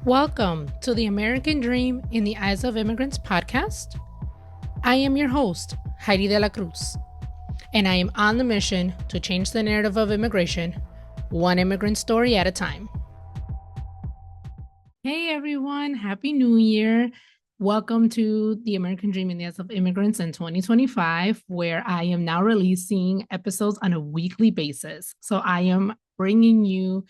Welcome to the American Dream in the Eyes of Immigrants podcast. I am your host, Heidy De La Cruz, and I am on the mission to change the narrative of immigration, one immigrant story at a time. Hey everyone, Happy New Year. Welcome to the American Dream in the Eyes of Immigrants in 2025, where I am now releasing episodes on a weekly basis. So I am bringing you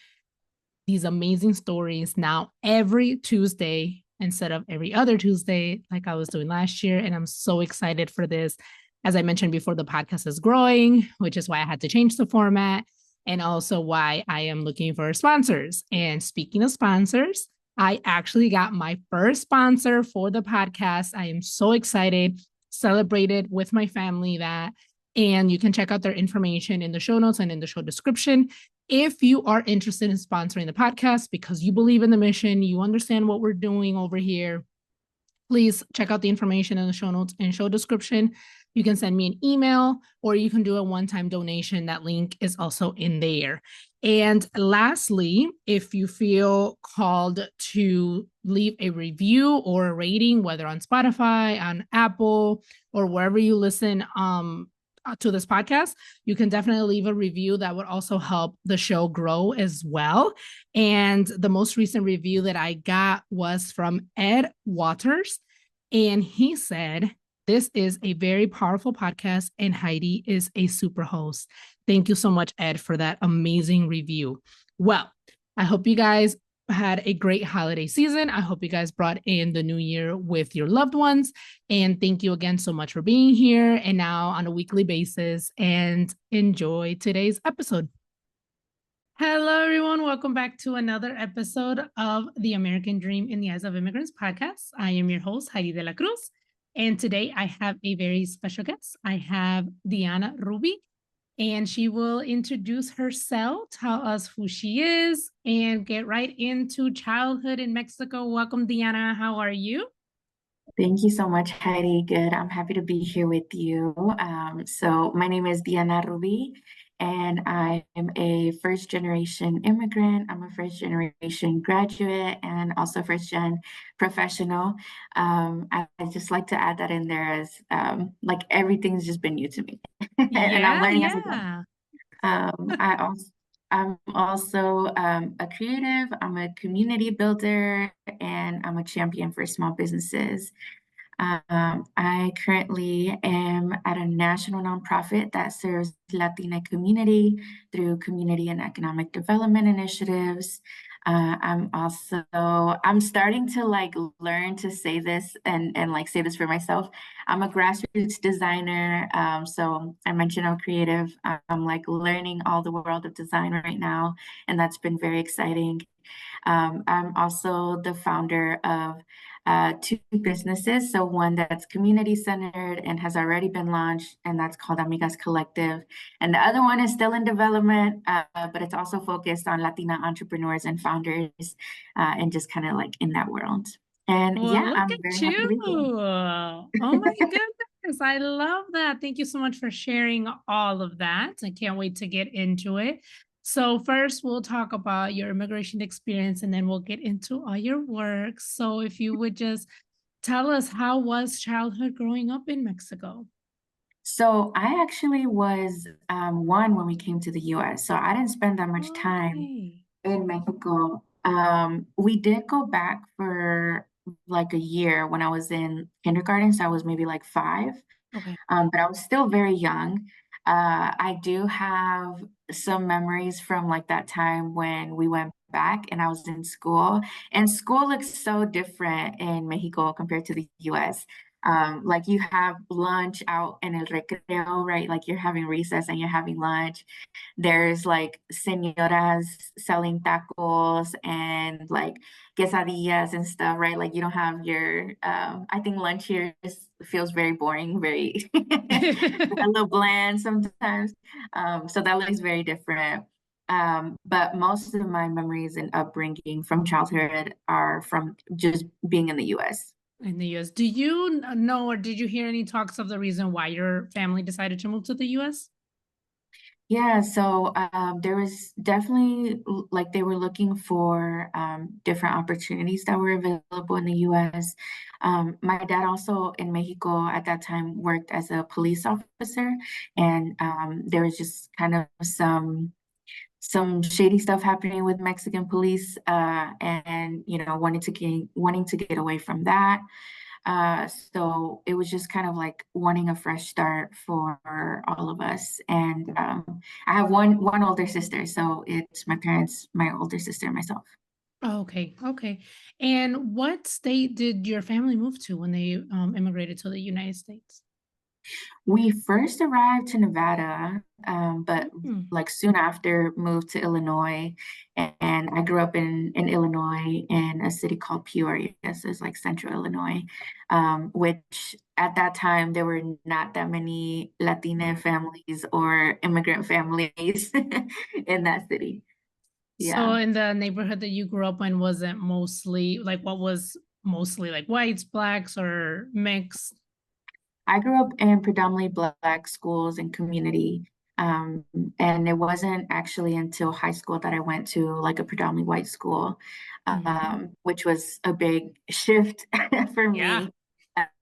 these amazing stories now every Tuesday instead of every other Tuesday like I was doing last year. And I'm so excited for this. As I mentioned before, the podcast is growing, which is why I had to change the format and also why I am looking for sponsors. And speaking of sponsors, I actually got my first sponsor for the podcast. I am so excited, celebrated with my family that, and you can check out their information in the show notes and in the show description. If you are interested in sponsoring the podcast because you believe in the mission, you understand what we're doing over here, please check out the information in the show notes and show description. You can send me an email or you can do a one-time donation. That link is also in there. And lastly, if you feel called to leave a review or a rating, whether on Spotify, on Apple, or wherever you listen, to this podcast, you can definitely leave a review. That would also help the show grow as well. And the most recent review that I got was from Ed Waters. And he said, "This is a very powerful podcast and Heidy is a super host." Thank you so much, Ed, for that amazing review. Well, I hope you guys had a great holiday season. I hope you guys brought in the new year with your loved ones. And thank you again so much for being here and now on a weekly basis, and enjoy today's episode. Hello, everyone. Welcome back to another episode of the American Dream in the Eyes of Immigrants podcast. I am your host, Heidy De La Cruz. And today I have a very special guest. I have Diana Rubi, and she will introduce herself, tell us who she is, and get right into childhood in Mexico. Welcome, Diana. How are you? Thank you so much, Heidi. Good. I'm happy to be here with you. So my name is Diana Rubi, and I am a first-generation immigrant. I'm a first-generation graduate and also first-gen professional. I just like to add that in there as like everything's just been new to me, and I'm learning as I go. I'm also a creative, I'm a community builder, and I'm a champion for small businesses. I currently am at a national nonprofit that serves Latina community through community and economic development initiatives. I'm starting to like learn to say this and like say this for myself. I'm a grassroots designer. So I mentioned I'm creative. I'm like learning all the world of design right now, and that's been very exciting. I'm also the founder of two businesses. So one that's community centered and has already been launched, and that's called Amigas Collective. And the other one is still in development, but it's also focused on Latina entrepreneurs and founders, and just kind of like in that world. And Well, yeah, look I'm at very happy to you. be here. Oh my goodness. I love that. Thank you so much for sharing all of that. I can't wait to get into it. So first we'll talk about your immigration experience and then we'll get into all your work. So if you would just tell us, how was childhood growing up in Mexico? So I actually was one when we came to the US. So I didn't spend that much time Okay. in Mexico. We did go back for like a year when I was in kindergarten, so I was maybe like 5, Okay. but I was still very young. I do have some memories from like that time when we went back and I was in school, and school looks so different in Mexico compared to the US. Like you have lunch out in el recreo, right? Like you're having recess and you're having lunch. There's like señoras selling tacos and like quesadillas and stuff, right? Like you don't have your, I think lunch here just feels very boring, very a little bland sometimes. So that looks very different. But most of my memories and upbringing from childhood are from just being in the US. In the US. Do you know or did you hear any talks of the reason why your family decided to move to the US? Yeah, so there was definitely like they were looking for different opportunities that were available in the US. My dad also in Mexico at that time worked as a police officer, and there was just kind of some shady stuff happening with Mexican police, and wanting to get away from that. So it was just kind of like wanting a fresh start for all of us. And I have one older sister, so it's my parents, my older sister, and myself. Oh, okay, okay. And what state did your family move to when they immigrated to the United States? We first arrived to Nevada, but Mm. like soon after moved to Illinois. And I grew up in Illinois in a city called Peoria. So it's like central Illinois, which at that time there were not that many Latina families or immigrant families in that city. So Yeah. in the neighborhood that you grew up in, was it mostly like what was mostly like whites, blacks, or mixed? I grew up in predominantly Black schools and community. Um, and it wasn't actually until high school that I went to like a predominantly white school, Mhm. which was a big shift for Yeah. me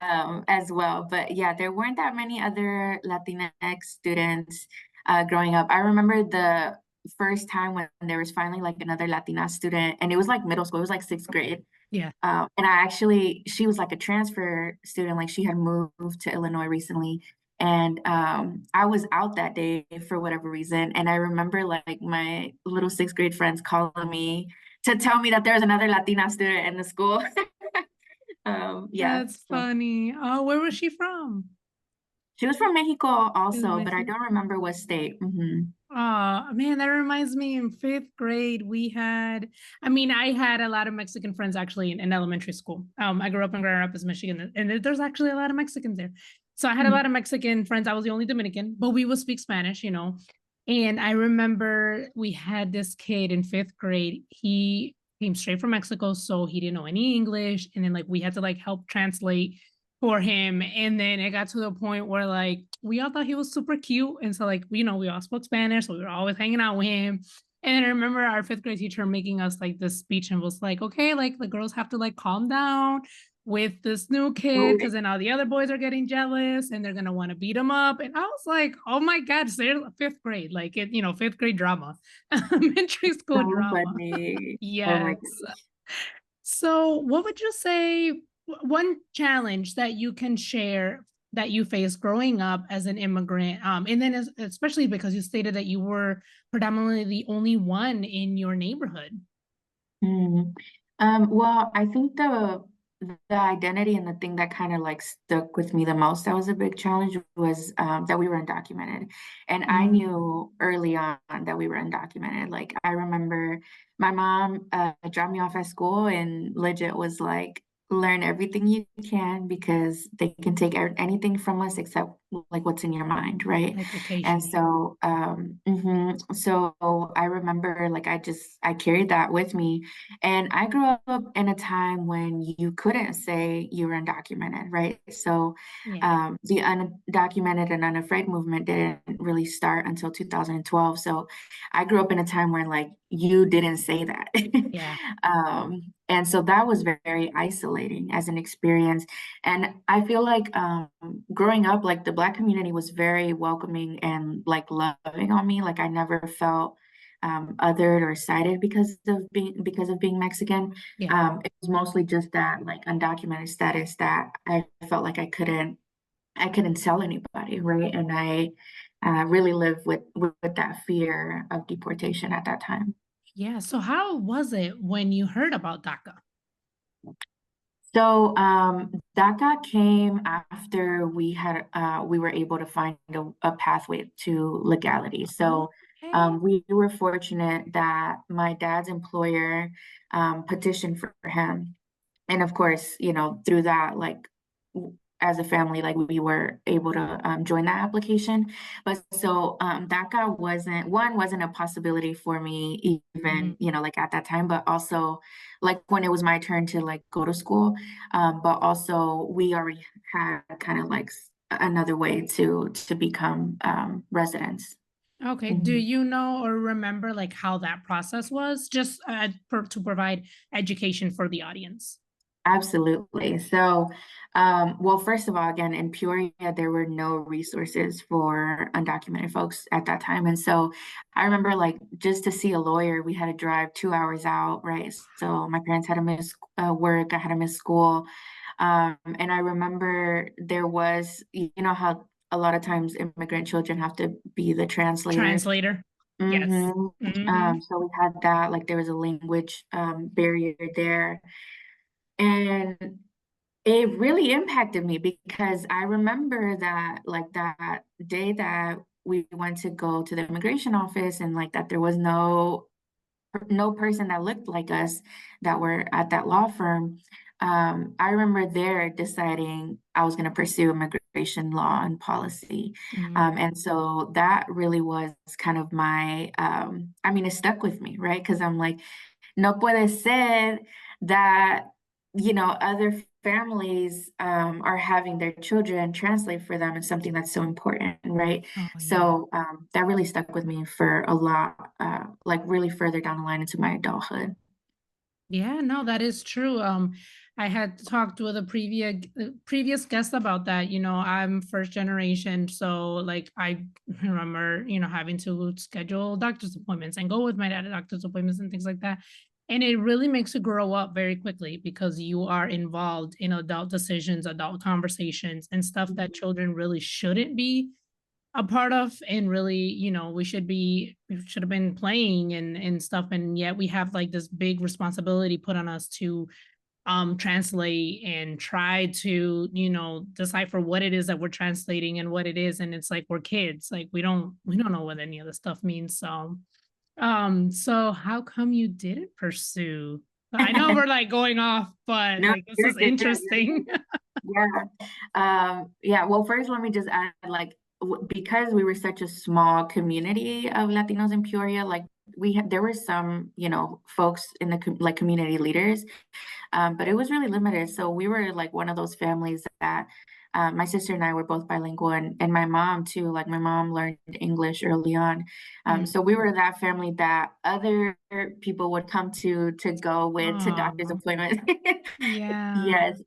as well. But yeah, there weren't that many other Latinx students growing up. I remember the first time when there was finally like another Latina student, and it was like middle school, it was like sixth grade. Yeah. And she was like a transfer student, like she had moved to Illinois recently. And I was out that day for whatever reason. And I remember like my little sixth grade friends calling me to tell me that there was another Latina student in the school. Yeah. That's So funny. Oh, where was she from? she was from Mexico She was also, but I Mexican. don't remember what state. Oh man, that reminds me in fifth grade, I mean, I had a lot of Mexican friends actually in elementary school. I grew up in Grand Rapids, Michigan, and there's actually a lot of Mexicans there. So I had a lot of Mexican friends. I was the only Dominican, but we would speak Spanish, you know. And I remember we had this kid in fifth grade. He came straight from Mexico, so he didn't know any English. And then like we had to like help translate for him. And then it got to the point where like we all thought he was super cute. And so like, you know, we all spoke Spanish, so we were always hanging out with him. And I remember our fifth grade teacher making us like this speech and was like, okay, like the girls have to like calm down with this new kid because then all the other boys are getting jealous and they're gonna want to beat him up. And I was like, oh my God, so they're fifth grade, like it, you know, fifth grade drama, elementary school So drama. funny. Oh my Yes. gosh. So, what would you say one challenge that you can share that you faced growing up as an immigrant? And then, especially because you stated that you were predominantly the only one in your neighborhood. Mm. Well, I think the identity and the thing that kind of like stuck with me the most, that was a big challenge, was that we were undocumented. And I Mm, knew early on that we were undocumented. Like I remember my mom dropped me off at school and legit was like, learn everything you can because they can take anything from us except like what's in your mind, right? And education, yeah. so so I remember like I carried that with me, and I grew up in a time when you couldn't say you were undocumented, right? So Yeah. the undocumented and unafraid movement didn't really start until 2012. So I grew up in a time where like you didn't say that. Yeah. And so that was very isolating as an experience. And I feel like growing up, like the Black community was very welcoming and like loving on me. Like I never felt othered or sided because of being Mexican. Yeah. It was mostly just that like undocumented status that I felt like I couldn't tell anybody, right? And I really lived with that fear of deportation at that time. Yeah. So, how was it when you heard about DACA? So DACA came after we were able to find a pathway to legality. So Okay. we were fortunate that my dad's employer petitioned for him, and of course, you know, through that, like as a family, like we were able to join that application. But so DACA wasn't a possibility for me Mhm. even, you know, like at that time, but also like when it was my turn to like go to school. But also we already had kind of like another way to become residents. Okay. Do Mhm. you know or remember like how that process was? Just to provide education for the audience. Absolutely. So, well, first of all, again, in Peoria, there were no resources for undocumented folks at that time. And so I remember like just to see a lawyer, we had to drive 2 hours out, right? So my parents had to miss work, I had to miss school. And I remember there was, you know, how a lot of times immigrant children have to be the translator. Translator. Yes. hmm Hmm. So we had that, like there was a language barrier there. And it really impacted me because I remember that, like that day that we went to go to the immigration office and like that there was no person that looked like us that were at that law firm. I remember there deciding I was going to pursue immigration law and policy. Mm. And so that really was kind of my, I mean, it stuck with me, right? Because I'm like, no puede ser that, you know, other families are having their children translate for them. It's something that's so important, right? Oh yeah. So that really stuck with me for a lot, like really further down the line into my adulthood. Yeah, no, that is true. I had talked with a previous guest about that. I'm first generation, so like I remember, having to schedule doctor's appointments and go with my dad to doctor's appointments and things like that. And it really makes you grow up very quickly because you are involved in adult decisions, adult conversations, and stuff that Mhm. children really shouldn't be a part of. And really, we should have been playing and stuff, and yet we have like this big responsibility put on us to translate and try to decipher what it is that we're translating and what it is. And it's like we're kids, like we don't know what any of the stuff means. So how come you didn't pursue? I know we're like going off, but No, like this you're is good. You're interesting. good. Yeah. Yeah. Well, first, let me just add, like, because we were such a small community of Latinos in Peoria, like, there were some, you know, folks in the like community leaders, but it was really limited. So we were like one of those families that my sister and I were both bilingual, and my mom too. Like, my mom learned English early on. Mm. So we were that family that other people would come to go with to doctor's Oh, appointments. yeah. Yes.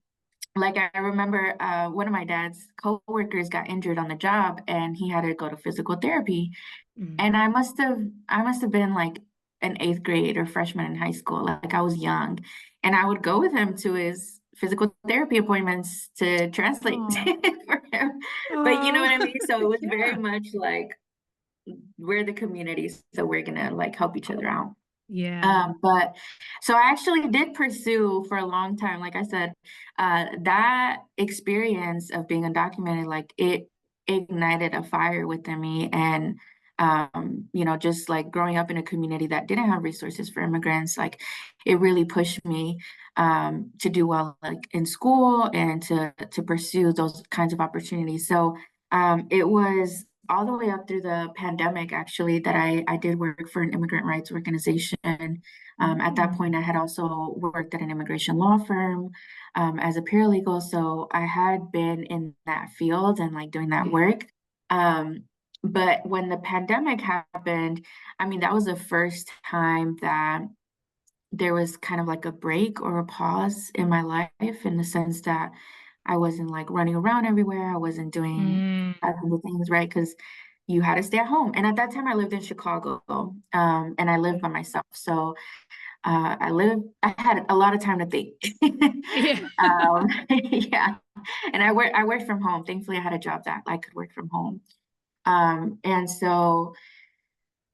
Like I remember one of my dad's coworkers got injured on the job and he had to go to physical therapy. Mm. And I must have been like an eighth grade or freshman in high school. Like I was young. And I would go with him to his physical therapy appointments to translate Oh, for him. But you know oh, what I mean? So it was very yeah, much like we're the community, so we're gonna like help each other out. yeah. But so I actually did pursue for a long time. Like I said, that experience of being undocumented, like it ignited a fire within me. And, you know, just like growing up in a community that didn't have resources for immigrants, like it really pushed me to do well, like in school and to pursue those kinds of opportunities. So it was all the way up through the pandemic, actually, that I did work for an immigrant rights organization. At that Mm. point, I had also worked at an immigration law firm as a paralegal. So I had been in that field and like doing that work. Um, but when the pandemic happened, I mean, that was the first time that there was kind of like a break or a pause in my life, in the sense that I wasn't like running around everywhere. I wasn't doing Mm. other things, right? Because you had to stay at home. And at that time, I lived in Chicago, and I lived by myself. So I had a lot of time to think. Yeah. Yeah. And I worked from home. Thankfully, I had a job that I could work from home. And so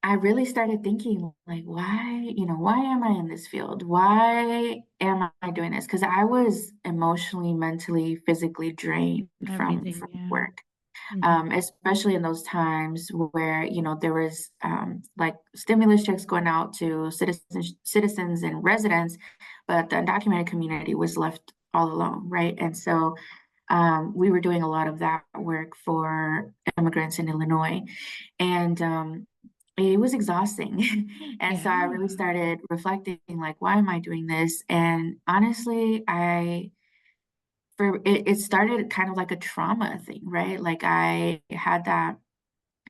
I really started thinking, like, why, you know, why am I in this field? Why am I doing this? Because I was emotionally, mentally, physically drained Everything. from Yeah. work, Mhm. especially in those times where, you know, there was like stimulus checks going out to citizens and residents, but the undocumented community was left all alone, right? And so we were doing a lot of that work for immigrants in Illinois. And it was exhausting. And so I Yeah. really started reflecting, like, why am I doing this? And honestly, it started kind of like a trauma thing, right? Like I had that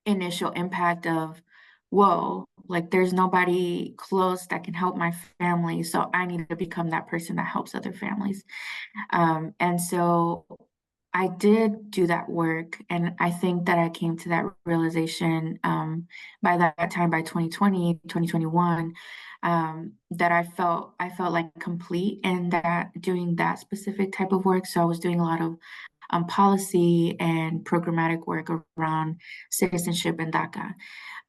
initial impact of, whoa, like there's nobody close that can help my family. So I need to become that person that helps other families. And so I did do that work. And I think that I came to that realization by that time, by 2020, 2021, that I felt like complete in that doing that specific type of work. So I was doing a lot of policy and programmatic work around citizenship and DACA.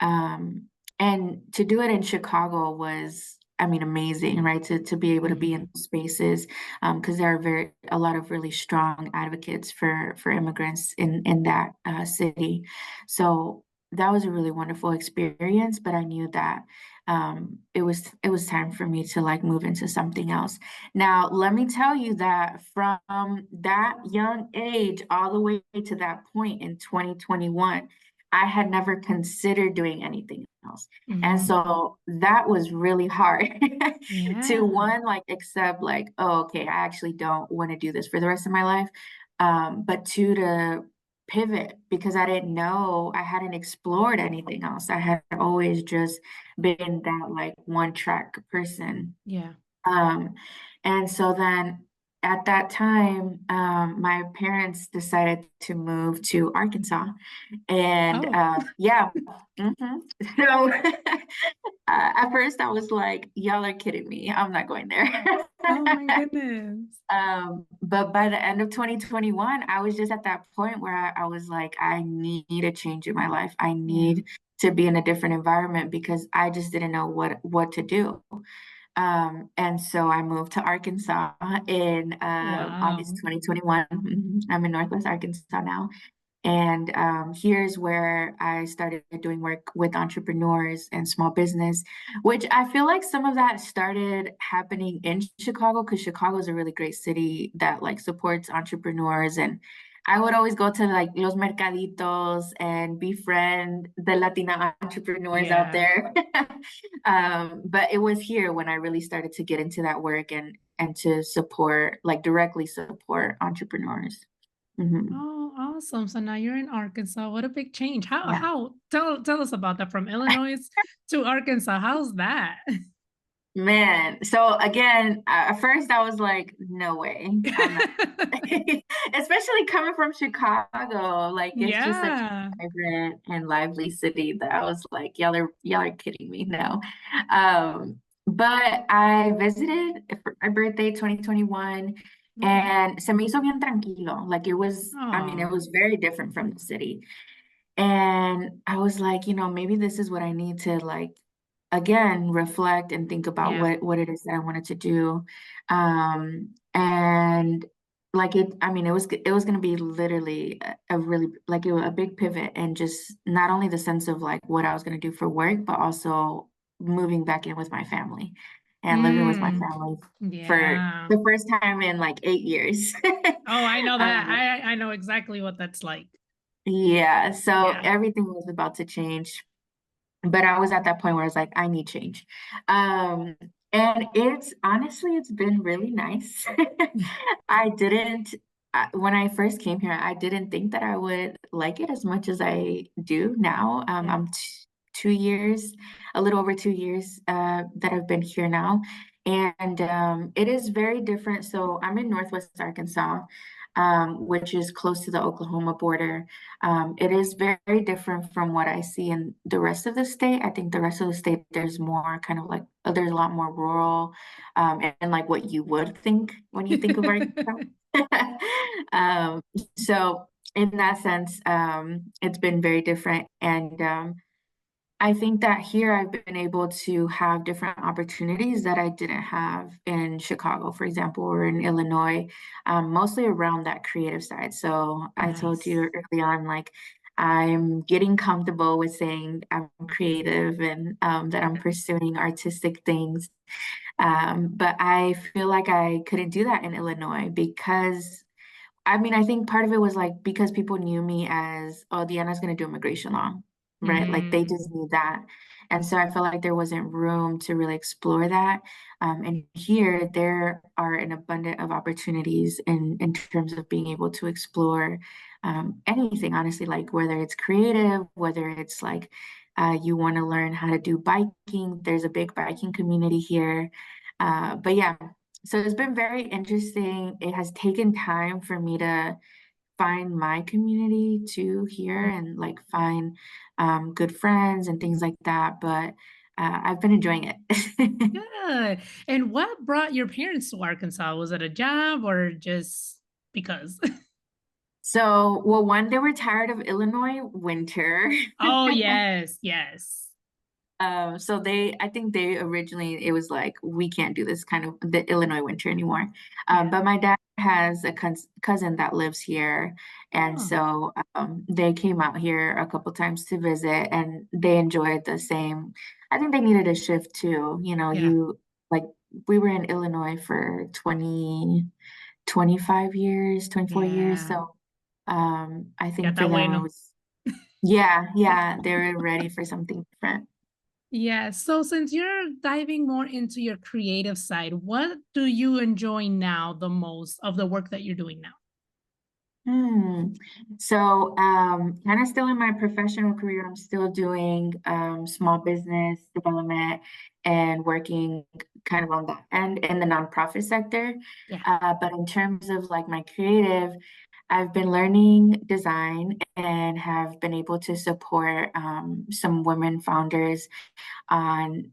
Um, and to do it in Chicago was, I mean, amazing, right? To be able to be in those spaces, because there are a lot of really strong advocates for immigrants in that city. So that was a really wonderful experience. But I knew that it was time for me to like move into something else. Now, let me tell you that from that young age all the way to that point in 2021, I had never considered doing anything else. And Mm-hmm. so that was really hard to Yeah. one, like accept like, oh, okay, I actually don't want to do this for the rest of my life. But two, to pivot because I didn't know, I hadn't explored anything else. I had always just been that like one track person. Yeah. Um, and so then at that time, my parents decided to move to Arkansas. And Oh. yeah, mhm. So at first I was like, y'all are kidding me. I'm not going there. Oh my goodness. But by the end of 2021, I was just at that point where I was like, I need a change in my life. I Yeah. need to be in a different environment because I just didn't know what to do. And so I moved to Arkansas in August Wow. 2021. Mhm. I'm in Northwest Arkansas now. And here's where I started doing work with entrepreneurs and small business, which I feel like some of that started happening in Chicago because Chicago is a really great city that like supports entrepreneurs. And I would always go to like los mercaditos and befriend the Latina entrepreneurs out Yeah. there. But it was here when I really started to get into that work and to support, like directly support entrepreneurs. Mhm. Oh, awesome. So now you're in Arkansas. What a big change. How Yeah. how tell us about that from Illinois to Arkansas. How's that? Man, so again, at first I was like, no way, I'm not. Especially coming from Chicago, like it's just such Yeah. a vibrant and lively city that I was like, y'all are kidding me, no. But I visited for my birthday 2021 Okay. and se me hizo bien tranquilo. Like it was, I mean, it Oh, was very different from the city. And I was like, maybe this is what I need to like again reflect and think about yeah. what it is that I wanted to do. And like I mean, it was going to be literally a really like a big pivot and just not only the sense of like what I was going to do for work, but also moving back in with my family and living with my Mm, family for yeah. the first time in like 8 years. Oh, I know that. Um, I know exactly what that's like. yeah, so Yeah. everything was about to change. But I was at that point where I was like, I need change. Um, and it's honestly, it's been really nice. I didn't, when I first came here, I didn't think that I would like it as much as I do now. Yeah. I'm 2 years, a little over 2 years that I've been here now. And it is very different. So I'm in Northwest Arkansas, which is close to the Oklahoma border. It is very different from what I see in the rest of the state. I think the rest of the state, there's more kind of like, there's a lot more rural, and like what you would think when you think of Arkansas. Um, so in that sense, it's been very different. And I think that here I've been able to have different opportunities that I didn't have in Chicago, for example, or in Illinois, mostly around that creative side. So I told Nice. you early on, like I'm getting comfortable with saying I'm creative and that I'm pursuing artistic things. But I feel like I couldn't do that in Illinois because I mean, I think part of it was like because people knew me as, oh, Diana's going to do immigration law, right? Like they Mm, just knew that. And so I felt like there wasn't room to really explore that. And here there are an abundant of opportunities in terms of being able to explore anything, honestly, like whether it's creative, whether it's like you want to learn how to do biking. There's a big biking community here. But yeah, so it's been very interesting. It has taken time for me to find my community too here and like find good friends and things like that. But I've been enjoying it. Good. And what brought your parents to Arkansas? Was it a job or just because? So, well, one, they were tired of Illinois winter. Oh, yes, yes. So I think they originally, it was like, we can't do this kind of the Illinois winter anymore. Yeah. But my dad has a cousin that lives here. And Oh, so they came out here a couple times to visit and they enjoyed the same. I think they needed a shift too. yeah, Like, we were in Illinois for 25 years, 24 years. yeah. So I Ya think for está them it bueno. was, yeah, they were ready for something different. Yeah. So since you're diving more into your creative side, what do you enjoy now the most of the work that you're doing now? Hmm. So, kind of still in my professional career, I'm still doing small business development and working kind of on that end in the nonprofit sector. Yeah. But in terms of like my creative, I've been learning design and have been able to support some women founders on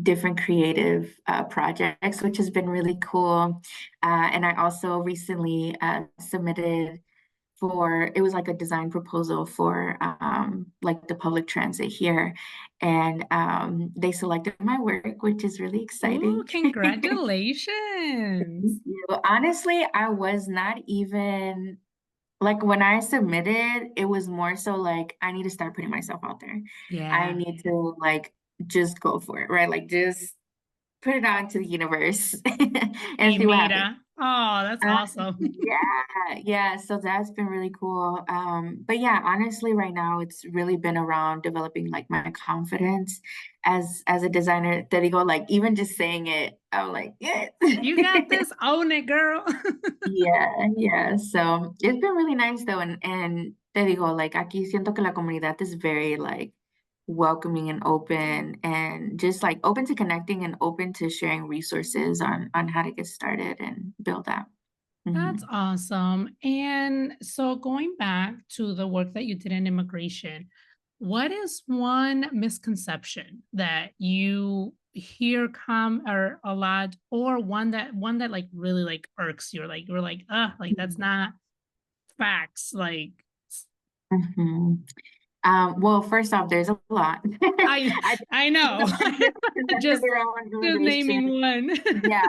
different creative projects, which has been really cool. And I also recently submitted for it was like a design proposal for like the public transit here, and they selected my work, which is really Oh, exciting. congratulations. But honestly, I was not even like when I submitted, it was more so like I need to start putting myself out there. I Yeah. need to like just go for it, right? Like just put it out into the universe and Y see what happens. mira. Oh, that's Uh, awesome. yeah, so that's been really cool. But yeah, honestly, right now it's really been around developing like my confidence as a designer. That you go like even just saying it, I'm like, yeah. You got this. Own it, girl. Yeah, yeah. So it's been really nice though, and te digo, like aquí siento que la comunidad is very like welcoming and open, and just like open to connecting and open to sharing resources on how to get started and build that. That's Mhm. awesome. And so going back to the work that you did in immigration, what is one misconception that you hear come or a lot, or one that like really like irks you, or like you're like, like that's not facts. Like Mhm. Well, first off, there's a lot. I I I think know. about misconceptions just around just immigration. naming one. Yeah.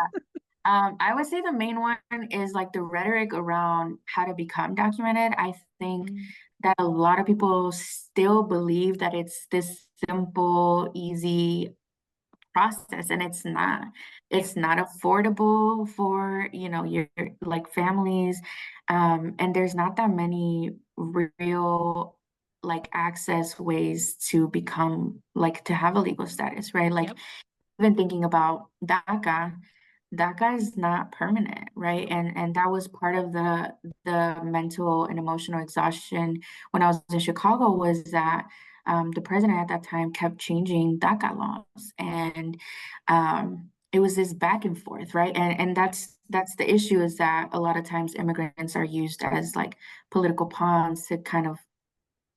I would say the main one is like the rhetoric around how to become documented. I think Mm, that a lot of people still believe that it's this simple, easy process, and it's not. yeah. It's not affordable for, your like families. And there's not that many real like access ways to become like to have a legal status, right? Like Yep. even thinking about DACA is not permanent, right? And that was part of the mental and emotional exhaustion when I was in Chicago was that the president at that time kept changing DACA laws, and it was this back and forth, right? And Yep. that's the issue is that a lot of times immigrants are used as like political pawns to kind of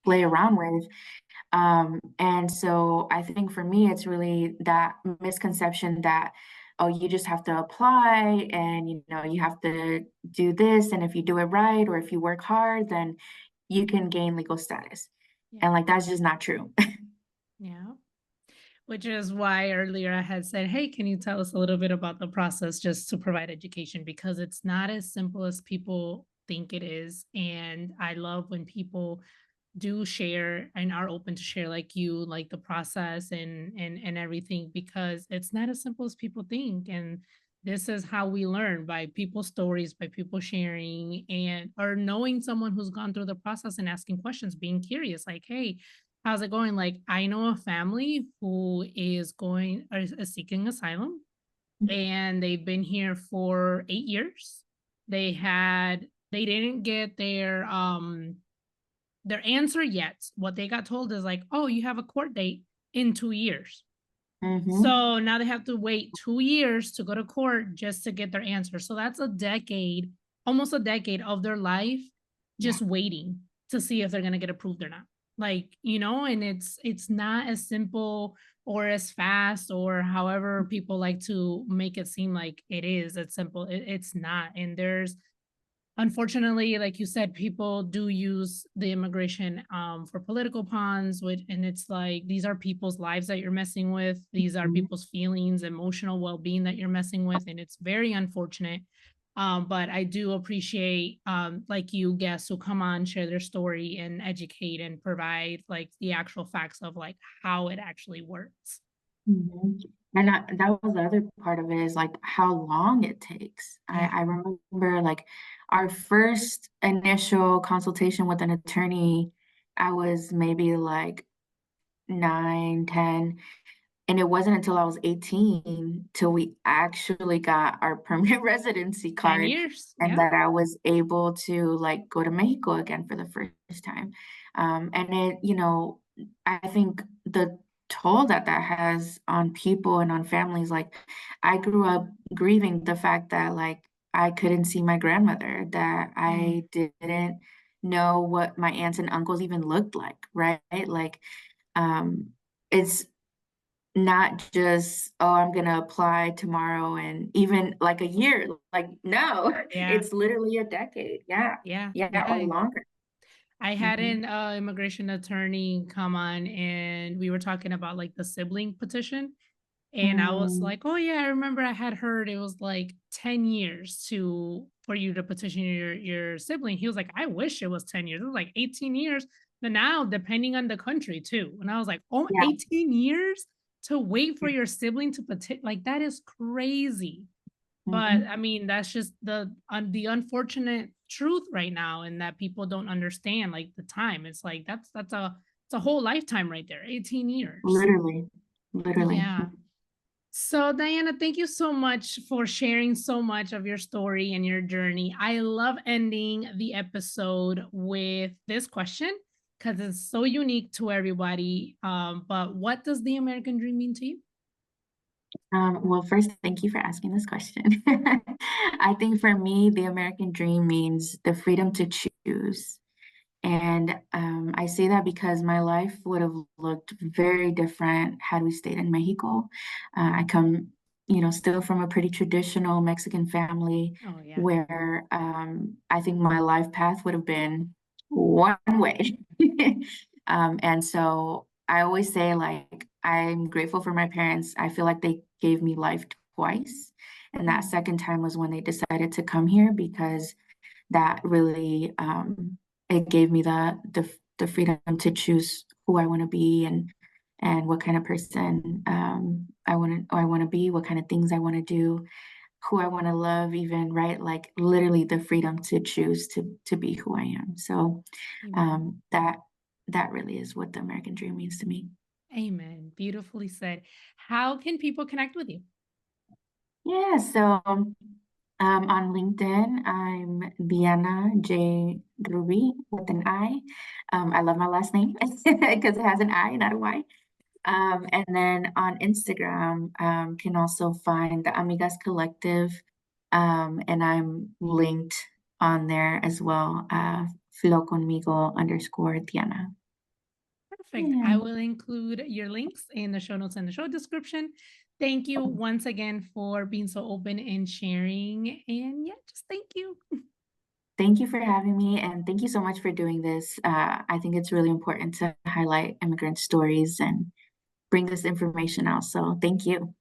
play Yeah. around with. And so I think for me, it's really that misconception that, oh, you just have to apply and, you have to do this. And if you do it right, or if you work hard, then you can gain legal status. Yeah. And like, that's just not true. Yeah. Which is why earlier I had said, hey, can you tell us a little bit about the process just to provide education? Because it's not as simple as people think it is. And I love when people do share and are open to share like you, like the process and everything, because it's not as simple as people think. And this is how we learn, by people's stories, by people sharing, and or knowing someone who's gone through the process and asking questions, being curious, like, hey, how's it going? Like, I know a family who is going or is seeking asylum, and they've been here for 8 years. They had they didn't get their answer yet. What they got told is like, oh, you have a court date in 2 years. Mm-hmm. So now they have to wait 2 years to go to court just to get their answer. So that's a decade, almost a decade of their life Yeah. just waiting to see if they're going to get approved or not. Like, you know, and it's not as simple or as fast or however people like to make it seem like it is. It's simple. It's not. And there's unfortunately, like you said, people do use the immigration for political pawns, which and it's like these are people's lives that you're messing with. These are Mhm. people's feelings, emotional well-being that you're messing with, and it's very unfortunate. But I do appreciate like you guests who come on, share their story and educate and provide like the actual facts of like how it actually works. Mhm. And that was the other part of it is like how long it takes. Yeah. I remember like our first initial consultation with an attorney, I was maybe like 9, 10. And it wasn't until I was 18 till we actually got our permanent residency 10 card years. and Yeah. that I was able to like go to Mexico again for the first time. And it, I think the toll that that has on people and on families, like I grew up grieving the fact that like I couldn't see my grandmother, that Mm, I didn't know what my aunts and uncles even looked like, right? Like, um, it's not just, "Oh, I'm gonna apply tomorrow," and even, like, a year, like, no, yeah. it's literally a decade. Yeah. Yeah. Yeah, or Yeah. longer. I had Mhm. an immigration attorney come on and we were talking about like the sibling petition. And I was Mm, like, oh yeah, I remember I had heard it was like 10 years to for you to petition your sibling. He was like, I wish it was 10 years. It was like 18 years. But now, depending on the country too. And I was like, oh, yeah. 18 years to wait for your sibling to petition. Like that is crazy. But I Mhm. mean, that's just the unfortunate truth right now, and that people don't understand like the time. It's like that's a it's a whole lifetime right there, 18 years. Literally. Literally. Yeah. So Diana, thank you so much for sharing so much of your story and your journey. I love ending the episode with this question because it's so unique to everybody. But what does the American dream mean to you? Well, first, thank you for asking this question. I think for me, the American dream means the freedom to choose. And I say that because my life would have looked very different had we stayed in Mexico. I come, still from a pretty traditional Mexican family Oh yeah. where I think my life path would have been one way. And so I always say, like, I'm grateful for my parents. I feel like they gave me life twice. And that Mm, second time was when they decided to come here because that really it gave me the freedom to choose who I want to be and what kind of person I want to be, what kind of things I want to do, who I want to love, even right, like literally the freedom to choose to be who I am. So amen. that really is what the American dream means to me. Amen. Beautifully said. How can people connect with you? Yeah, so on LinkedIn, I'm Diana J. Rubi with an I. I love my last name because it has an I, not a Y. And then on Instagram, can also find the Amigas Collective, and I'm linked on there as well, Flo conmigo underscore Diana. Perfect. I Yeah. will include your links in the show notes and the show description. Thank you once again for being so open and sharing. And yeah, just thank you. Thank you for having me, and thank you so much for doing this. I think it's really important to highlight immigrant stories and bring this information out. So thank you.